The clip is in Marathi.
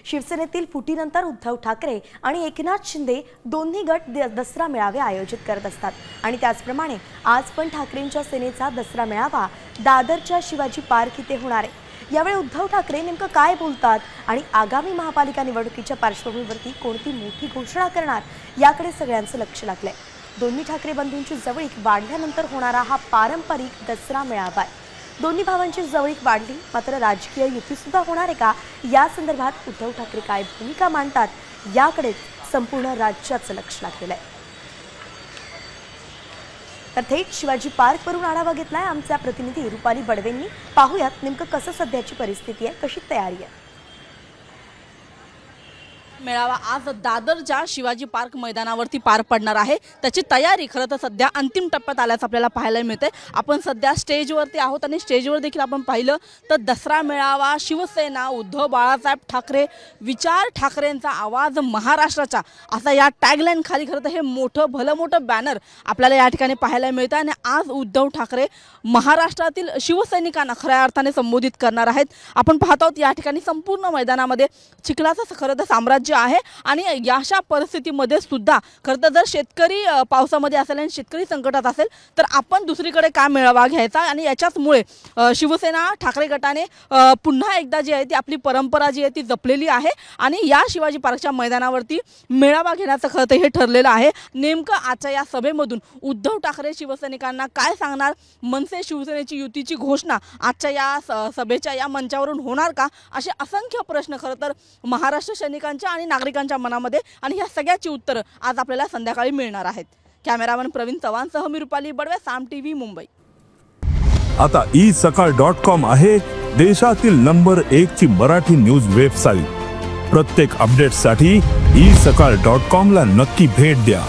शिवसेनेतील फुटीनंतर उद्धव ठाकरे आणि एकनाथ शिंदे दोन्ही गट दसरा मेळावे आयोजित करत असतात आणि त्याचप्रमाणे आज पण ठाकरेंच्या सेनेचा दसरा मेळावा दादरच्या शिवाजी पार्क इथे होणार आहे। यावेळी उद्धव ठाकरे नेमकं काय बोलतात आणि आगामी महापालिका निवडणुकीच्या पार्श्वभूमीवरती कोणती मोठी घोषणा करणार याकडे सगळ्यांचं लक्ष लागलंय। दोन्ही ठाकरे बंधूंची जवळीक वाढल्यानंतर होणारा हा पारंपरिक दसरा मेळावा आहे। दोन्ही भावांची जवळीक वाढली मात्र राजकीय युती सुद्धा होणार आहे का या संदर्भात उद्धव ठाकरे काय भूमिका मांडतात याकडे संपूर्ण राज्याचं लक्ष लागलेलं आहे। तर थेट शिवाजी पार्क वरून आढावा घेतलाय आमचा प्रतिनिधी रुपाली बडवेंनी। पाहूयात नेमकं कसं सध्याची परिस्थिती आहे, कशी तयारी आहे। मेळावा आज दादरच्या शिवाजी पार्क मैदानावरती पार पडणार आहे। त्याची तयारी खरं तर सध्या अंतिम टप्प्यात आल्याचं आपल्याला पाहायला मिळते। आपण सध्या स्टेजवरती आहोत आणि स्टेजवर देखील आपण पाहिलं तर दसरा मेळावा शिवसेना उद्धव बाळासाहेब ठाकरे विचार ठाकरेंचा आवाज महाराष्ट्राचा असा या टॅगलाईन खाली खरं तर हे मोठं भलं मोठं बॅनर आपल्याला या ठिकाणी पाहायला मिळतं आणि आज उद्धव ठाकरे महाराष्ट्रातील शिवसैनिकांना खऱ्या अर्थाने संबोधित करणार आहेत। आपण पाहत आहोत या ठिकाणी संपूर्ण मैदानामध्ये चिखलाचं खरं तर साम्राज्य आहे आणि याशा परिस्थितीमध्ये सुद्धा खरं तर जर शेतकरी पावसामध्ये असेल आणि शेतकरी संकटात असेल तर आपण दुसरीकडे का मेळावा घ्यायचा आणि याच्याचमुळे शिवसेना ठाकरे गटाने पुन्हा एकदा जी आहे ती आपली परंपरा जी आहे ती जपलेली आहे आणि या शिवाजी पार्कच्या मैदानावरती मेळावा घेण्याचं खरं तर हे ठरलेलं आहे। नेमकं आजच्या या सभेमधून उद्धव ठाकरे शिवसैनिकांना काय सांगणार, मनसे शिवसेनेची युतीची घोषणा आजच्या या सभेच्या या मंचावरून होणार का, असे असंख्य प्रश्न खरं तर महाराष्ट्र सैनिकांच्या आणि नागरिकांच्या मनामध्ये आणि ह्या सगळ्याची उत्तरं आज आपल्याला संध्याकाळी मिळणार आहेत। कॅमेरामन प्रवीण चव्हाणसह मी रुपाली बडवे, साम टीव्ही, मुंबई। आता isakal.com आहे देशातील नंबर 1 ची मराठी न्यूज वेबसाईट। प्रत्येक अपडेटसाठी isakal.com ला नक्की भेट द्या।